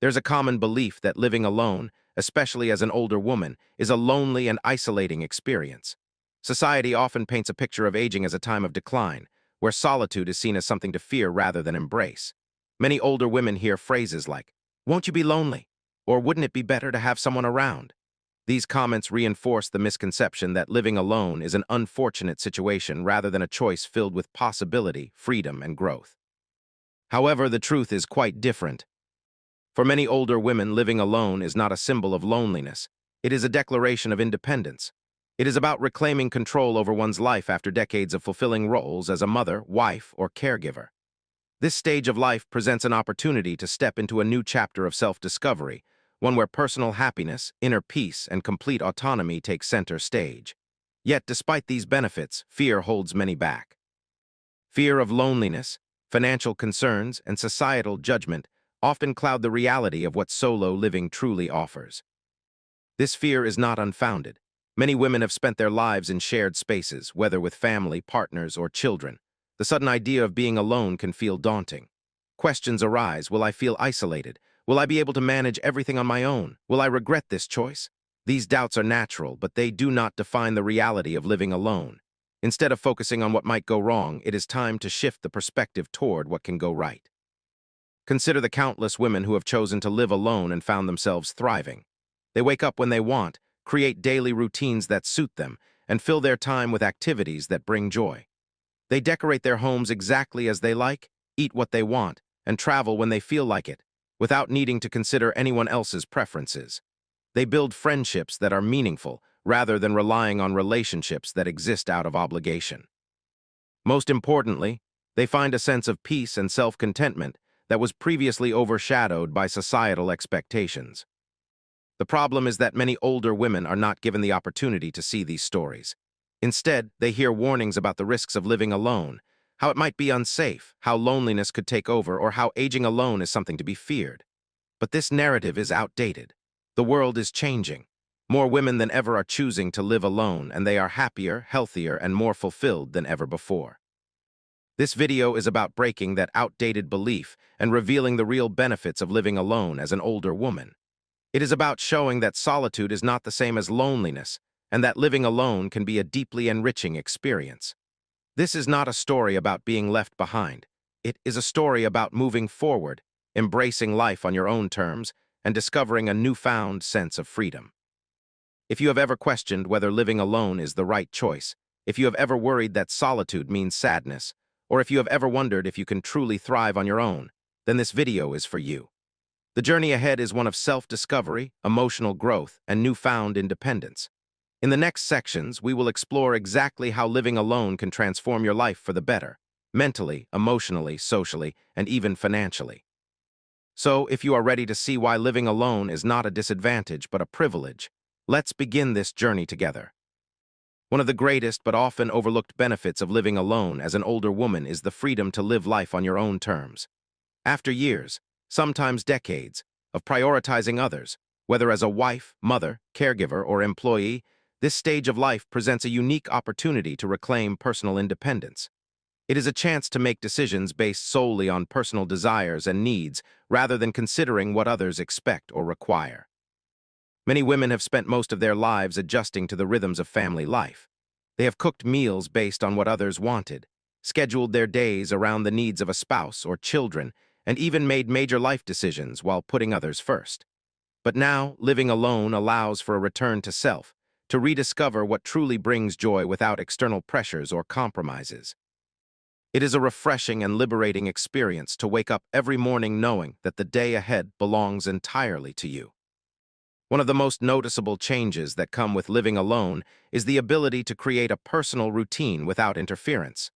There's a common belief that living alone, especially as an older woman, is a lonely and isolating experience. Society often paints a picture of aging as a time of decline, where solitude is seen as something to fear rather than embrace. Many older women hear phrases like, "Won't you be lonely?" or "Wouldn't it be better to have someone around?" These comments reinforce the misconception that living alone is an unfortunate situation rather than a choice filled with possibility, freedom, and growth. However, the truth is quite different. For many older women, living alone is not a symbol of loneliness. It is a declaration of independence. It is about reclaiming control over one's life after decades of fulfilling roles as a mother, wife, or caregiver. This stage of life presents an opportunity to step into a new chapter of self-discovery, one where personal happiness, inner peace, and complete autonomy take center stage. Yet, despite these benefits, fear holds many back. Fear of loneliness, financial concerns, and societal judgment often cloud the reality of what solo living truly offers. This fear is not unfounded. Many women have spent their lives in shared spaces, whether with family, partners, or children. The sudden idea of being alone can feel daunting. Questions arise: will I feel isolated? Will I be able to manage everything on my own? Will I regret this choice? These doubts are natural, but they do not define the reality of living alone. Instead of focusing on what might go wrong, it is time to shift the perspective toward what can go right. Consider the countless women who have chosen to live alone and found themselves thriving. They wake up when they want, create daily routines that suit them, and fill their time with activities that bring joy. They decorate their homes exactly as they like, eat what they want, and travel when they feel like it, without needing to consider anyone else's preferences. They build friendships that are meaningful, rather than relying on relationships that exist out of obligation. Most importantly, they find a sense of peace and self-contentment that was previously overshadowed by societal expectations. The problem is that many older women are not given the opportunity to see these stories. Instead, they hear warnings about the risks of living alone, how it might be unsafe, how loneliness could take over, or how aging alone is something to be feared. But this narrative is outdated. The world is changing. More women than ever are choosing to live alone, and they are happier, healthier, and more fulfilled than ever before. This video is about breaking that outdated belief and revealing the real benefits of living alone as an older woman. It is about showing that solitude is not the same as loneliness, and that living alone can be a deeply enriching experience. This is not a story about being left behind. It is a story about moving forward, embracing life on your own terms, and discovering a newfound sense of freedom. If you have ever questioned whether living alone is the right choice, if you have ever worried that solitude means sadness, or if you have ever wondered if you can truly thrive on your own, then this video is for you. The journey ahead is one of self-discovery, emotional growth, and newfound independence. In the next sections, we will explore exactly how living alone can transform your life for the better, mentally, emotionally, socially, and even financially. So, if you are ready to see why living alone is not a disadvantage but a privilege, let's begin this journey together. One of the greatest but often overlooked benefits of living alone as an older woman is the freedom to live life on your own terms. After years, sometimes decades, of prioritizing others, whether as a wife, mother, caregiver, or employee, this stage of life presents a unique opportunity to reclaim personal independence. It is a chance to make decisions based solely on personal desires and needs rather than considering what others expect or require. Many women have spent most of their lives adjusting to the rhythms of family life. They have cooked meals based on what others wanted, scheduled their days around the needs of a spouse or children, and even made major life decisions while putting others first. But now, living alone allows for a return to self, to rediscover what truly brings joy without external pressures or compromises. It is a refreshing and liberating experience to wake up every morning knowing that the day ahead belongs entirely to you. One of the most noticeable changes that come with living alone is the ability to create a personal routine without interference.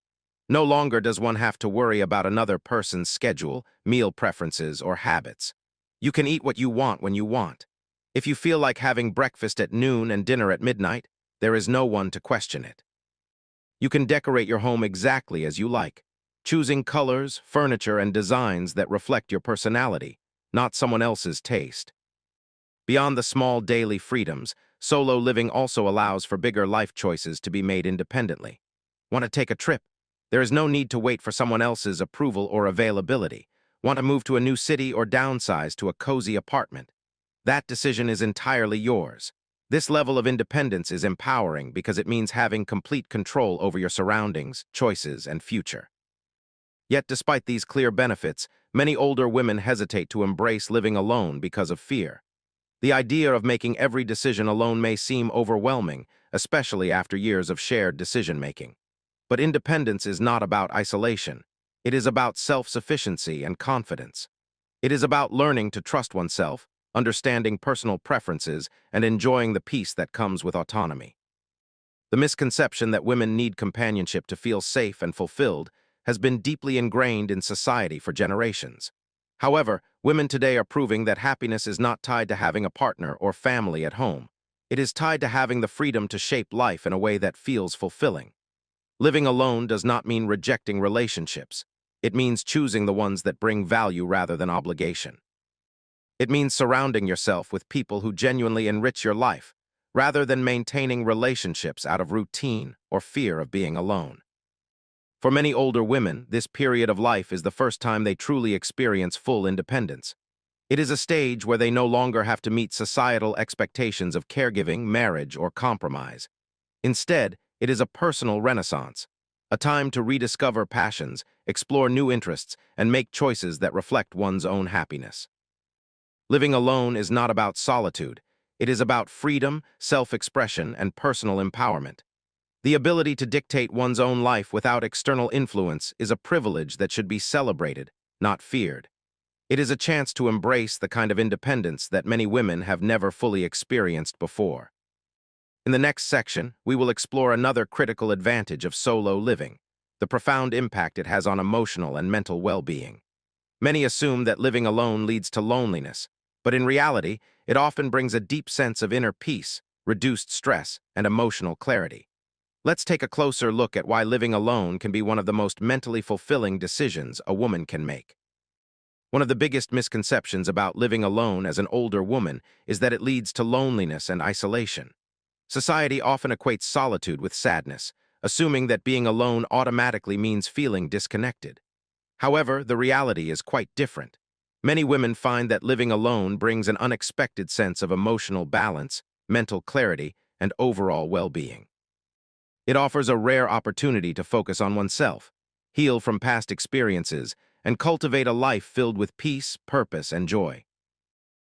No longer does one have to worry about another person's schedule, meal preferences, or habits. You can eat what you want when you want. If you feel like having breakfast at noon and dinner at midnight, there is no one to question it. You can decorate your home exactly as you like, choosing colors, furniture, and designs that reflect your personality, not someone else's taste. Beyond the small daily freedoms, solo living also allows for bigger life choices to be made independently. Want to take a trip? There is no need to wait for someone else's approval or availability. Want to move to a new city or downsize to a cozy apartment? That decision is entirely yours. This level of independence is empowering because it means having complete control over your surroundings, choices, and future. Yet despite these clear benefits, many older women hesitate to embrace living alone because of fear. The idea of making every decision alone may seem overwhelming, especially after years of shared decision-making. But independence is not about isolation. It is about self-sufficiency and confidence. It is about learning to trust oneself, understanding personal preferences, and enjoying the peace that comes with autonomy. The misconception that women need companionship to feel safe and fulfilled has been deeply ingrained in society for generations. However, women today are proving that happiness is not tied to having a partner or family at home. It is tied to having the freedom to shape life in a way that feels fulfilling. Living alone does not mean rejecting relationships. It means choosing the ones that bring value rather than obligation. It means surrounding yourself with people who genuinely enrich your life, rather than maintaining relationships out of routine or fear of being alone. For many older women, this period of life is the first time they truly experience full independence. It is a stage where they no longer have to meet societal expectations of caregiving, marriage, or compromise. Instead, it is a personal renaissance, a time to rediscover passions, explore new interests, and make choices that reflect one's own happiness. Living alone is not about solitude. It is about freedom, self-expression, and personal empowerment. The ability to dictate one's own life without external influence is a privilege that should be celebrated, not feared. It is a chance to embrace the kind of independence that many women have never fully experienced before. In the next section, we will explore another critical advantage of solo living, the profound impact it has on emotional and mental well-being. Many assume that living alone leads to loneliness, but in reality, it often brings a deep sense of inner peace, reduced stress, and emotional clarity. Let's take a closer look at why living alone can be one of the most mentally fulfilling decisions a woman can make. One of the biggest misconceptions about living alone as an older woman is that it leads to loneliness and isolation. Society often equates solitude with sadness, assuming that being alone automatically means feeling disconnected. However, the reality is quite different. Many women find that living alone brings an unexpected sense of emotional balance, mental clarity, and overall well-being. It offers a rare opportunity to focus on oneself, heal from past experiences, and cultivate a life filled with peace, purpose, and joy.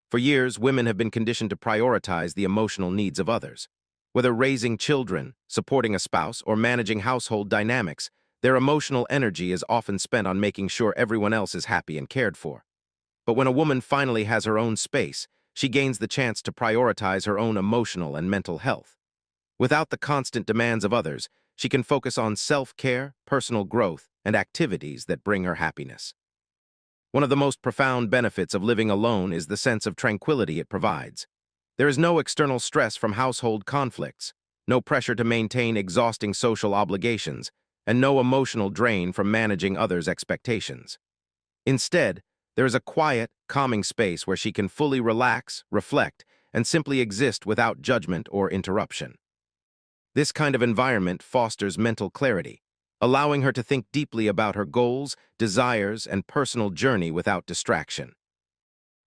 For years, women have been conditioned to prioritize the emotional needs of others. Whether raising children, supporting a spouse, or managing household dynamics, their emotional energy is often spent on making sure everyone else is happy and cared for. But when a woman finally has her own space, she gains the chance to prioritize her own emotional and mental health. Without the constant demands of others, she can focus on self-care, personal growth, and activities that bring her happiness. One of the most profound benefits of living alone is the sense of tranquility it provides. There is no external stress from household conflicts, no pressure to maintain exhausting social obligations, and no emotional drain from managing others' expectations. Instead, there is a quiet, calming space where she can fully relax, reflect, and simply exist without judgment or interruption. This kind of environment fosters mental clarity, allowing her to think deeply about her goals, desires, and personal journey without distraction.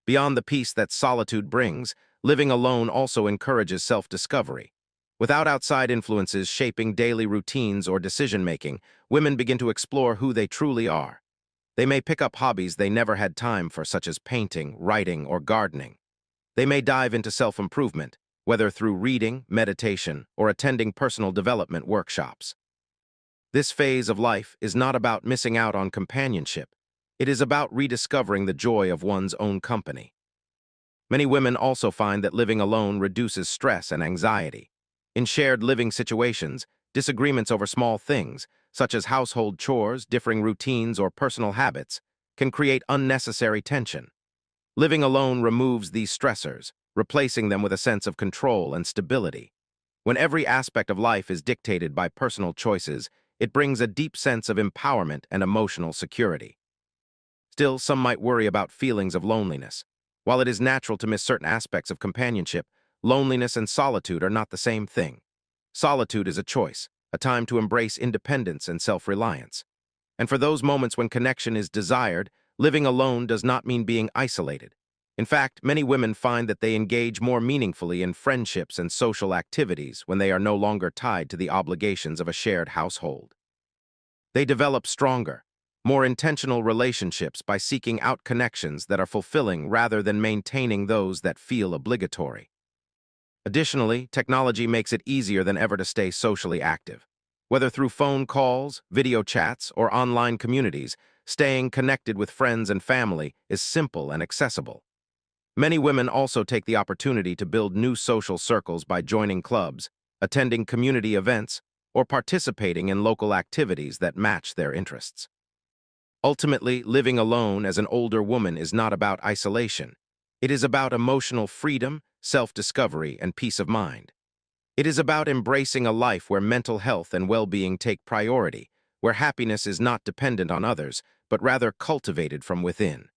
Beyond the peace that solitude brings, living alone also encourages self-discovery. Without outside influences shaping daily routines or decision-making, women begin to explore who they truly are. They may pick up hobbies they never had time for, such as painting, writing, or gardening. They may dive into self-improvement, whether through reading, meditation, or attending personal development workshops. This phase of life is not about missing out on companionship. It is about rediscovering the joy of one's own company. Many women also find that living alone reduces stress and anxiety. In shared living situations, disagreements over small things, such as household chores, differing routines, or personal habits, can create unnecessary tension. Living alone removes these stressors, replacing them with a sense of control and stability. When every aspect of life is dictated by personal choices, it brings a deep sense of empowerment and emotional security. Still, some might worry about feelings of loneliness. While it is natural to miss certain aspects of companionship, loneliness and solitude are not the same thing. Solitude is a choice, a time to embrace independence and self-reliance. And for those moments when connection is desired, living alone does not mean being isolated. In fact, many women find that they engage more meaningfully in friendships and social activities when they are no longer tied to the obligations of a shared household. They develop stronger, more intentional relationships by seeking out connections that are fulfilling rather than maintaining those that feel obligatory. Additionally, technology makes it easier than ever to stay socially active. Whether through phone calls, video chats, or online communities, staying connected with friends and family is simple and accessible. Many women also take the opportunity to build new social circles by joining clubs, attending community events, or participating in local activities that match their interests. Ultimately, living alone as an older woman is not about isolation. It is about emotional freedom, self-discovery, and peace of mind. It is about embracing a life where mental health and well-being take priority, where happiness is not dependent on others, but rather cultivated from within.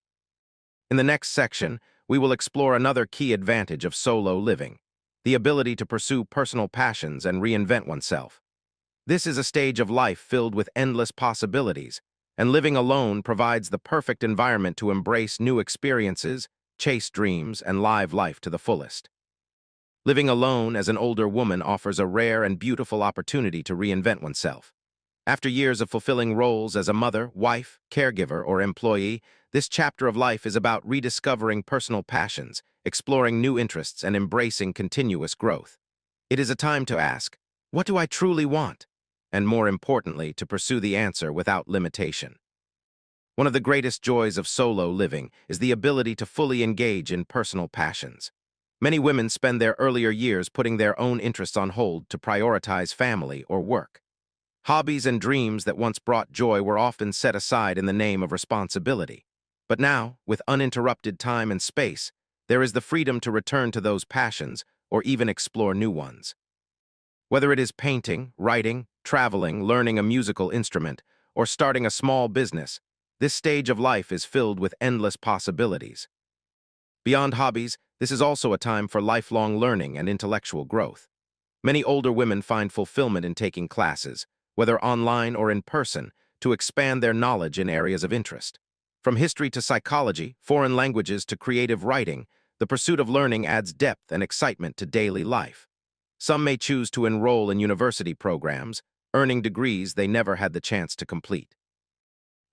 In the next section, we will explore another key advantage of solo living, the ability to pursue personal passions and reinvent oneself. This is a stage of life filled with endless possibilities, and living alone provides the perfect environment to embrace new experiences, chase dreams, and live life to the fullest. Living alone as an older woman offers a rare and beautiful opportunity to reinvent oneself. After years of fulfilling roles as a mother, wife, caregiver, or employee, this chapter of life is about rediscovering personal passions, exploring new interests, and embracing continuous growth. It is a time to ask, what do I truly want? And more importantly, to pursue the answer without limitation. One of the greatest joys of solo living is the ability to fully engage in personal passions. Many women spend their earlier years putting their own interests on hold to prioritize family or work. Hobbies and dreams that once brought joy were often set aside in the name of responsibility. But now, with uninterrupted time and space, there is the freedom to return to those passions or even explore new ones. Whether it is painting, writing, traveling, learning a musical instrument, or starting a small business, this stage of life is filled with endless possibilities. Beyond hobbies, this is also a time for lifelong learning and intellectual growth. Many older women find fulfillment in taking classes, whether online or in person, to expand their knowledge in areas of interest. From history to psychology, foreign languages to creative writing, the pursuit of learning adds depth and excitement to daily life. Some may choose to enroll in university programs, earning degrees they never had the chance to complete.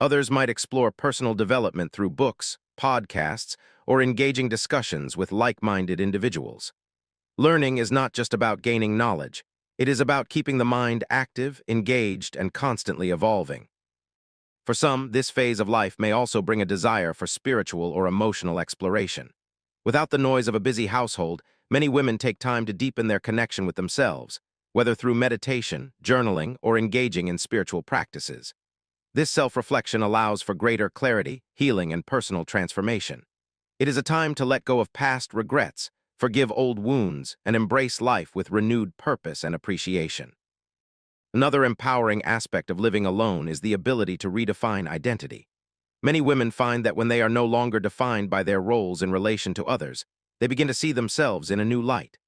Others might explore personal development through books, podcasts, or engaging discussions with like-minded individuals. Learning is not just about gaining knowledge. It is about keeping the mind active, engaged, and constantly evolving. For some, this phase of life may also bring a desire for spiritual or emotional exploration. Without the noise of a busy household, many women take time to deepen their connection with themselves, whether through meditation, journaling, or engaging in spiritual practices. This self-reflection allows for greater clarity, healing, and personal transformation. It is a time to let go of past regrets, forgive old wounds, and embrace life with renewed purpose and appreciation. Another empowering aspect of living alone is the ability to redefine identity. Many women find that when they are no longer defined by their roles in relation to others, they begin to see themselves in a new light.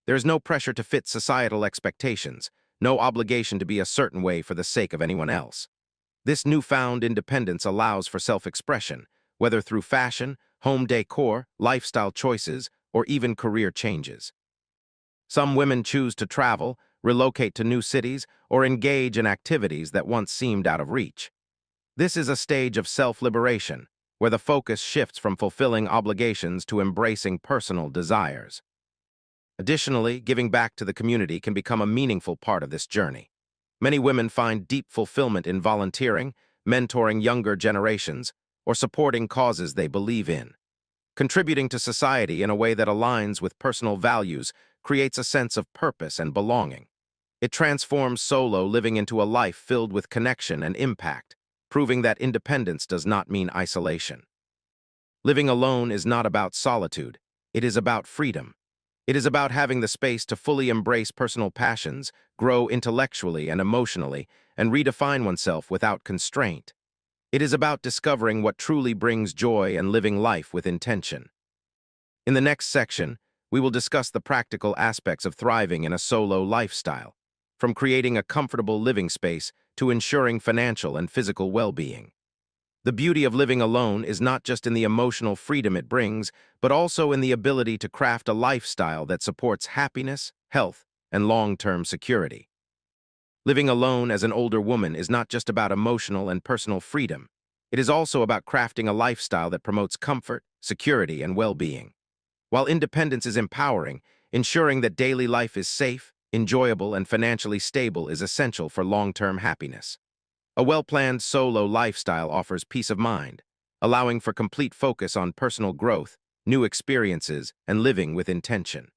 There is no pressure to fit societal expectations, no obligation to be a certain way for the sake of anyone else. This newfound independence allows for self-expression, whether through fashion, home decor, lifestyle choices, or even career changes. Some women choose to travel, relocate to new cities, or engage in activities that once seemed out of reach. This is a stage of self-liberation, where the focus shifts from fulfilling obligations to embracing personal desires. Additionally, giving back to the community can become a meaningful part of this journey. Many women find deep fulfillment in volunteering, mentoring younger generations, or supporting causes they believe in. Contributing to society in a way that aligns with personal values creates a sense of purpose and belonging. It transforms solo living into a life filled with connection and impact, proving that independence does not mean isolation. Living alone is not about solitude, it is about freedom. It is about having the space to fully embrace personal passions, grow intellectually and emotionally, and redefine oneself without constraint. It is about discovering what truly brings joy and living life with intention. In the next section, we will discuss the practical aspects of thriving in a solo lifestyle, from creating a comfortable living space to ensuring financial and physical well-being. The beauty of living alone is not just in the emotional freedom it brings, but also in the ability to craft a lifestyle that supports happiness, health, and long-term security. Living alone as an older woman is not just about emotional and personal freedom. It is also about crafting a lifestyle that promotes comfort, security, and well-being. While independence is empowering, ensuring that daily life is safe, enjoyable, and financially stable is essential for long-term happiness. A well-planned solo lifestyle offers peace of mind, allowing for complete focus on personal growth, new experiences, and living with intention.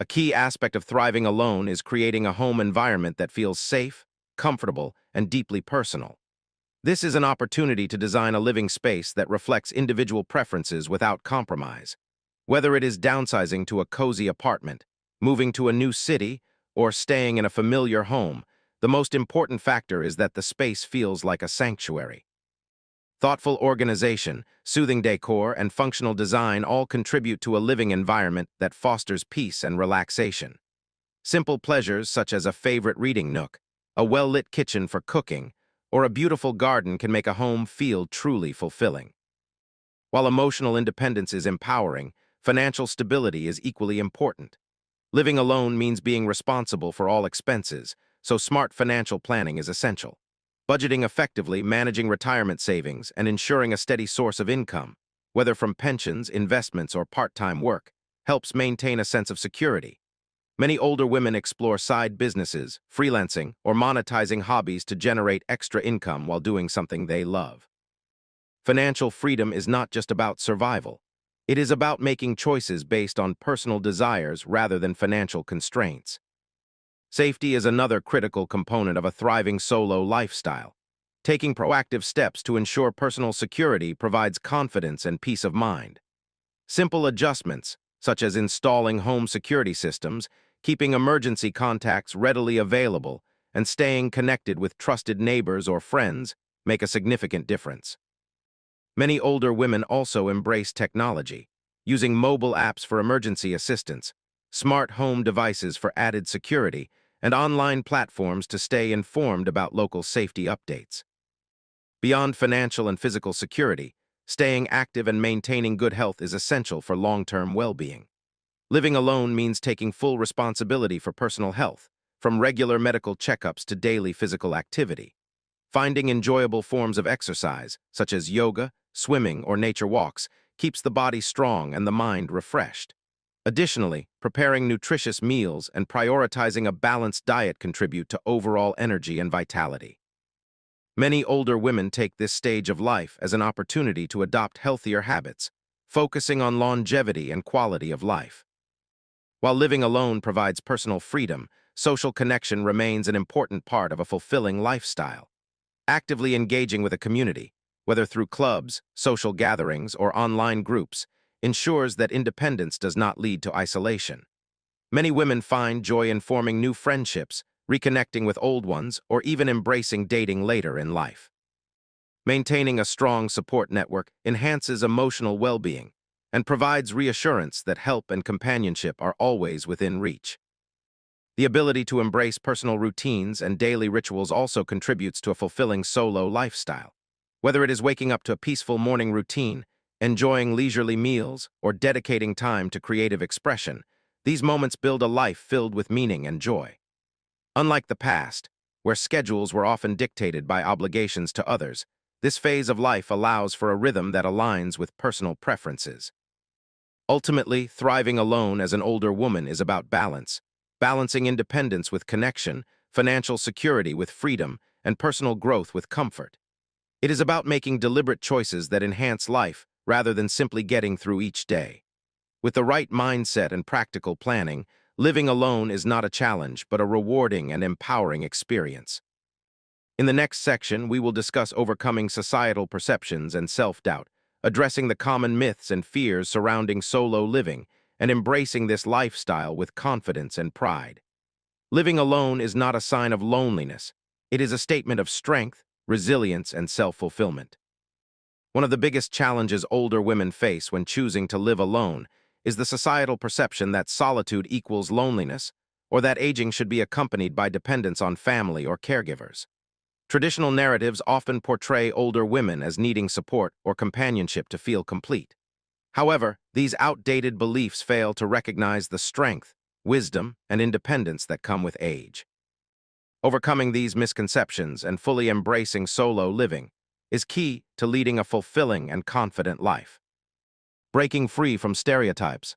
A key aspect of thriving alone is creating a home environment that feels safe, comfortable, and deeply personal. This is an opportunity to design a living space that reflects individual preferences without compromise. Whether it is downsizing to a cozy apartment, moving to a new city, or staying in a familiar home, the most important factor is that the space feels like a sanctuary. Thoughtful organization, soothing decor, and functional design all contribute to a living environment that fosters peace and relaxation. Simple pleasures such as a favorite reading nook, a well-lit kitchen for cooking, or a beautiful garden can make a home feel truly fulfilling. While emotional independence is empowering, financial stability is equally important. Living alone means being responsible for all expenses, so smart financial planning is essential. Budgeting effectively, managing retirement savings, and ensuring a steady source of income, whether from pensions, investments, or part-time work, helps maintain a sense of security. Many older women explore side businesses, freelancing, or monetizing hobbies to generate extra income while doing something they love. Financial freedom is not just about survival. It is about making choices based on personal desires rather than financial constraints. Safety is another critical component of a thriving solo lifestyle. Taking proactive steps to ensure personal security provides confidence and peace of mind. Simple adjustments, such as installing home security systems, keeping emergency contacts readily available, and staying connected with trusted neighbors or friends, make a significant difference. Many older women also embrace technology, using mobile apps for emergency assistance, smart home devices for added security, and online platforms to stay informed about local safety updates. Beyond financial and physical security, staying active and maintaining good health is essential for long-term well-being. Living alone means taking full responsibility for personal health, from regular medical checkups to daily physical activity. Finding enjoyable forms of exercise, such as yoga, swimming, or nature walks, keeps the body strong and the mind refreshed. Additionally, preparing nutritious meals and prioritizing a balanced diet contribute to overall energy and vitality. Many older women take this stage of life as an opportunity to adopt healthier habits, focusing on longevity and quality of life. While living alone provides personal freedom, social connection remains an important part of a fulfilling lifestyle. Actively engaging with a community, whether through clubs, social gatherings, or online groups, ensures that independence does not lead to isolation. Many women find joy in forming new friendships, reconnecting with old ones, or even embracing dating later in life. Maintaining a strong support network enhances emotional well-being and provides reassurance that help and companionship are always within reach. The ability to embrace personal routines and daily rituals also contributes to a fulfilling solo lifestyle. Whether it is waking up to a peaceful morning routine, enjoying leisurely meals, or dedicating time to creative expression, these moments build a life filled with meaning and joy. Unlike the past, where schedules were often dictated by obligations to others, this phase of life allows for a rhythm that aligns with personal preferences. Ultimately, thriving alone as an older woman is about balance, balancing independence with connection, financial security with freedom, and personal growth with comfort. It is about making deliberate choices that enhance life rather than simply getting through each day. With the right mindset and practical planning, living alone is not a challenge, but a rewarding and empowering experience. In the next section, we will discuss overcoming societal perceptions and self-doubt, addressing the common myths and fears surrounding solo living, and embracing this lifestyle with confidence and pride. Living alone is not a sign of loneliness. It is a statement of strength, resilience, and self-fulfillment. One of the biggest challenges older women face when choosing to live alone is the societal perception that solitude equals loneliness, or that aging should be accompanied by dependence on family or caregivers. Traditional narratives often portray older women as needing support or companionship to feel complete. However, these outdated beliefs fail to recognize the strength, wisdom, and independence that come with age. Overcoming these misconceptions and fully embracing solo living is key to leading a fulfilling and confident life. Breaking free from stereotypes.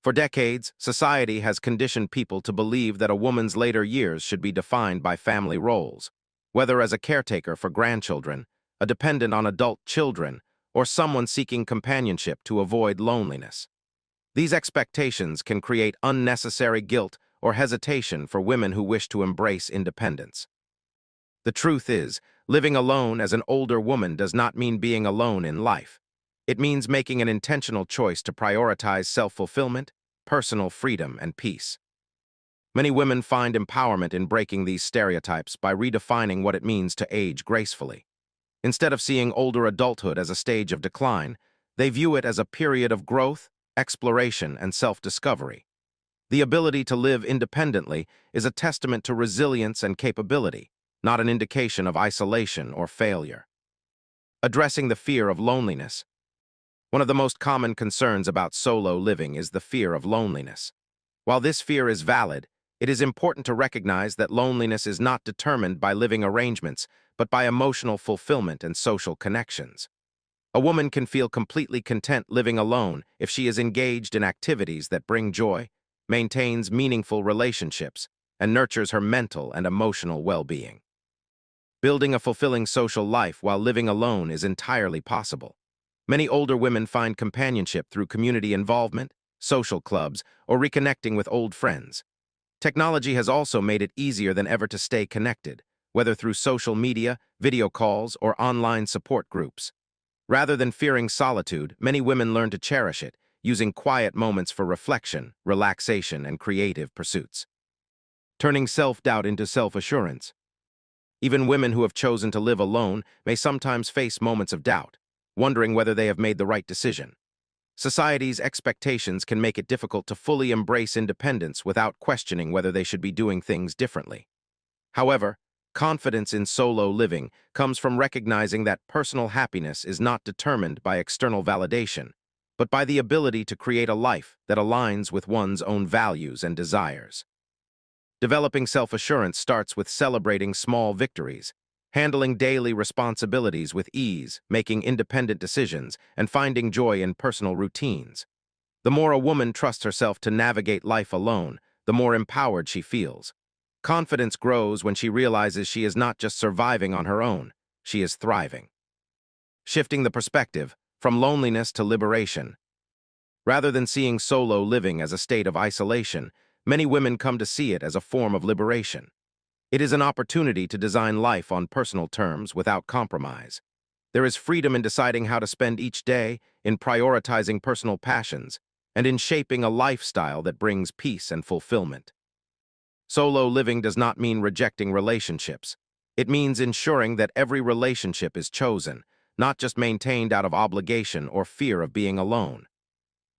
For decades, society has conditioned people to believe that a woman's later years should be defined by family roles, whether as a caretaker for grandchildren, a dependent on adult children, or someone seeking companionship to avoid loneliness. These expectations can create unnecessary guilt or hesitation for women who wish to embrace independence. The truth is, living alone as an older woman does not mean being alone in life. It means making an intentional choice to prioritize self-fulfillment, personal freedom, and peace. Many women find empowerment in breaking these stereotypes by redefining what it means to age gracefully. Instead of seeing older adulthood as a stage of decline, they view it as a period of growth, exploration, and self-discovery. The ability to live independently is a testament to resilience and capability, not an indication of isolation or failure. Addressing the fear of loneliness. One of the most common concerns about solo living is the fear of loneliness. While this fear is valid, it is important to recognize that loneliness is not determined by living arrangements, but by emotional fulfillment and social connections. A woman can feel completely content living alone if she is engaged in activities that bring joy, maintains meaningful relationships, and nurtures her mental and emotional well-being. Building a fulfilling social life while living alone is entirely possible. Many older women find companionship through community involvement, social clubs, or reconnecting with old friends. Technology has also made it easier than ever to stay connected, whether through social media, video calls, or online support groups. Rather than fearing solitude, many women learn to cherish it, using quiet moments for reflection, relaxation, and creative pursuits. Turning self-doubt into self-assurance. Even women who have chosen to live alone may sometimes face moments of doubt, wondering whether they have made the right decision. Society's expectations can make it difficult to fully embrace independence without questioning whether they should be doing things differently. However, confidence in solo living comes from recognizing that personal happiness is not determined by external validation, but by the ability to create a life that aligns with one's own values and desires. Developing self-assurance starts with celebrating small victories, handling daily responsibilities with ease, making independent decisions, and finding joy in personal routines. The more a woman trusts herself to navigate life alone, the more empowered she feels. Confidence grows when she realizes she is not just surviving on her own, she is thriving. Shifting the perspective from loneliness to liberation. Rather than seeing solo living as a state of isolation, many women come to see it as a form of liberation. It is an opportunity to design life on personal terms without compromise. There is freedom in deciding how to spend each day, in prioritizing personal passions, and in shaping a lifestyle that brings peace and fulfillment. Solo living does not mean rejecting relationships. It means ensuring that every relationship is chosen, not just maintained out of obligation or fear of being alone.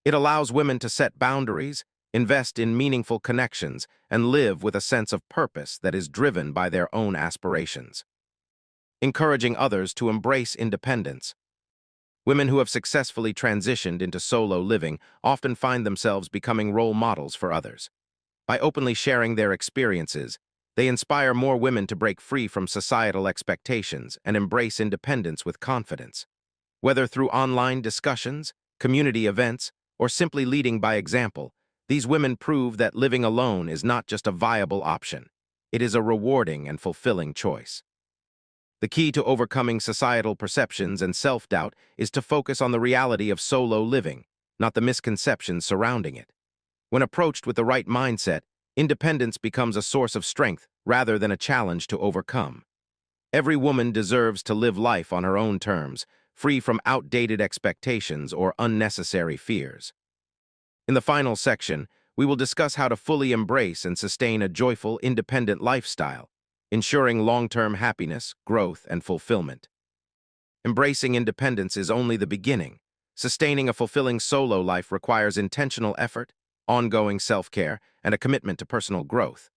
It allows women to set boundaries, invest in meaningful connections, and live with a sense of purpose that is driven by their own aspirations. Encouraging others to embrace independence. Women who have successfully transitioned into solo living often find themselves becoming role models for others. By openly sharing their experiences, they inspire more women to break free from societal expectations and embrace independence with confidence. Whether through online discussions, community events, or simply leading by example, these women prove that living alone is not just a viable option. It is a rewarding and fulfilling choice. The key to overcoming societal perceptions and self-doubt is to focus on the reality of solo living, not the misconceptions surrounding it. When approached with the right mindset, independence becomes a source of strength rather than a challenge to overcome. Every woman deserves to live life on her own terms, free from outdated expectations or unnecessary fears. In the final section, we will discuss how to fully embrace and sustain a joyful, independent lifestyle, ensuring long-term happiness, growth, and fulfillment. Embracing independence is only the beginning. Sustaining a fulfilling solo life requires intentional effort, ongoing self-care, and a commitment to personal growth.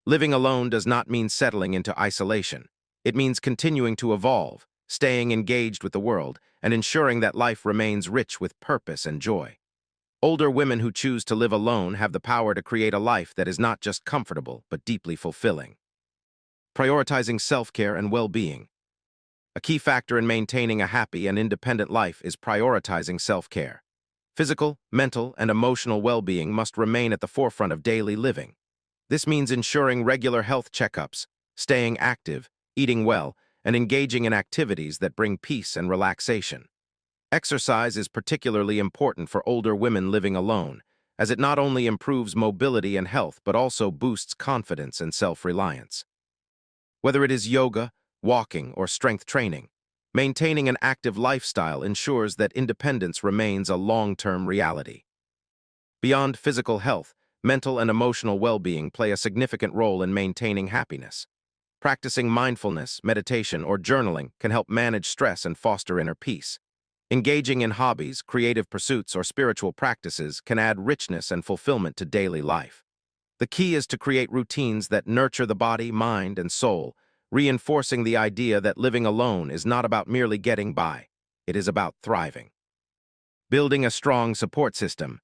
Living alone does not mean settling into isolation. It means continuing to evolve, staying engaged with the world, and ensuring that life remains rich with purpose and joy. Older women who choose to live alone have the power to create a life that is not just comfortable, but deeply fulfilling. Prioritizing self-care and well-being. A key factor in maintaining a happy and independent life is prioritizing self-care. Physical, mental, and emotional well-being must remain at the forefront of daily living. This means ensuring regular health checkups, staying active, eating well, and engaging in activities that bring peace and relaxation. Exercise is particularly important for older women living alone, as it not only improves mobility and health but also boosts confidence and self-reliance. Whether it is yoga, walking, or strength training, maintaining an active lifestyle ensures that independence remains a long-term reality. Beyond physical health, mental and emotional well-being play a significant role in maintaining happiness. Practicing mindfulness, meditation, or journaling can help manage stress and foster inner peace. Engaging in hobbies, creative pursuits, or spiritual practices can add richness and fulfillment to daily life. The key is to create routines that nurture the body, mind, and soul, reinforcing the idea that living alone is not about merely getting by. It is about thriving. Building a strong support system.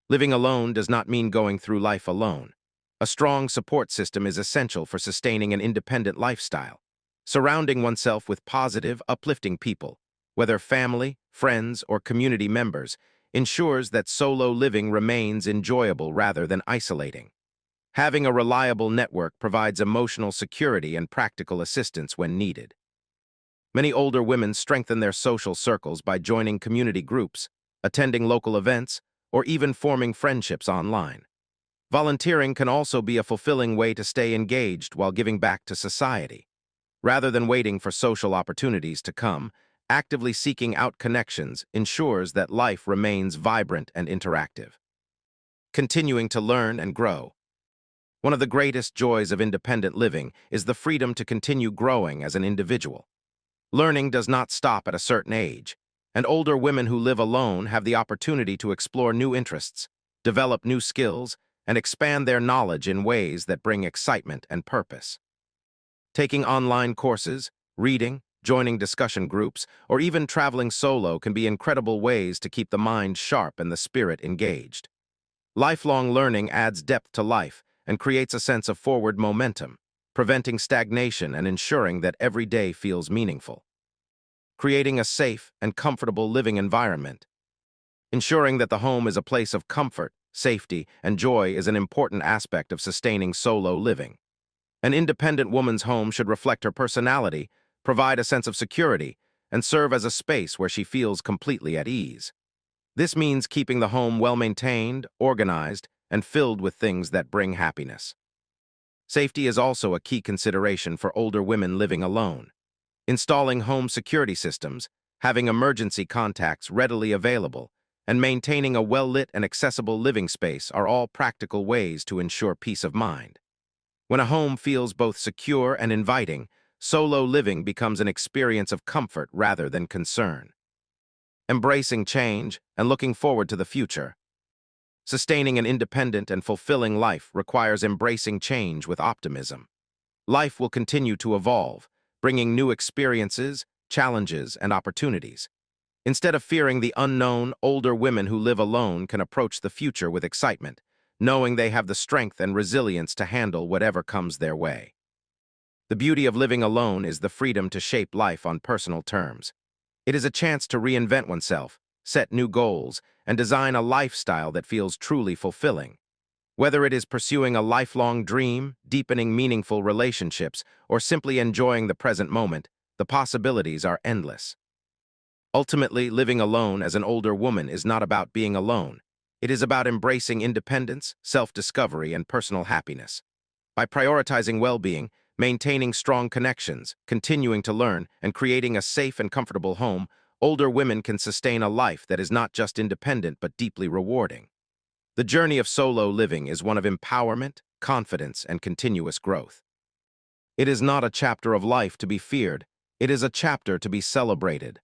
Living alone does not mean going through life alone. A strong support system is essential for sustaining an independent lifestyle. Surrounding oneself with positive, uplifting people, whether family, friends, or community members, ensures that solo living remains enjoyable rather than isolating. Having a reliable network provides emotional security and practical assistance when needed. Many older women strengthen their social circles by joining community groups, attending local events, or even forming friendships online. Volunteering can also be a fulfilling way to stay engaged while giving back to society. Rather than waiting for social opportunities to come, actively seeking out connections ensures that life remains vibrant and interactive. Continuing to learn and grow. One of the greatest joys of independent living is the freedom to continue growing as an individual. Learning does not stop at a certain age, and older women who live alone have the opportunity to explore new interests, develop new skills, and expand their knowledge in ways that bring excitement and purpose. Taking online courses, reading, joining discussion groups, or even traveling solo can be incredible ways to keep the mind sharp and the spirit engaged. Lifelong learning adds depth to life and creates a sense of forward momentum, preventing stagnation and ensuring that every day feels meaningful. Creating a safe and comfortable living environment. Ensuring that the home is a place of comfort, safety, and joy is an important aspect of sustaining solo living. An independent woman's home should reflect her personality, provide a sense of security, and serve as a space where she feels completely at ease. This means keeping the home well-maintained, organized, and filled with things that bring happiness. Safety is also a key consideration for older women living alone. Installing home security systems, having emergency contacts readily available, and maintaining a well-lit and accessible living space are all practical ways to ensure peace of mind. When a home feels both secure and inviting, solo living becomes an experience of comfort rather than concern. Embracing change and looking forward to the future. Sustaining an independent and fulfilling life requires embracing change with optimism. Life will continue to evolve, bringing new experiences, challenges, and opportunities. Instead of fearing the unknown, older women who live alone can approach the future with excitement, knowing they have the strength and resilience to handle whatever comes their way. The beauty of living alone is the freedom to shape life on personal terms. It is a chance to reinvent oneself, set new goals, and design a lifestyle that feels truly fulfilling. Whether it is pursuing a lifelong dream, deepening meaningful relationships, or simply enjoying the present moment, the possibilities are endless. Ultimately, living alone as an older woman is not about being alone. It is about embracing independence, self-discovery, and personal happiness. By prioritizing well-being, maintaining strong connections, continuing to learn, and creating a safe and comfortable home, older women can sustain a life that is not just independent but deeply rewarding. The journey of solo living is one of empowerment, confidence, and continuous growth. It is not a chapter of life to be feared. It is a chapter to be celebrated.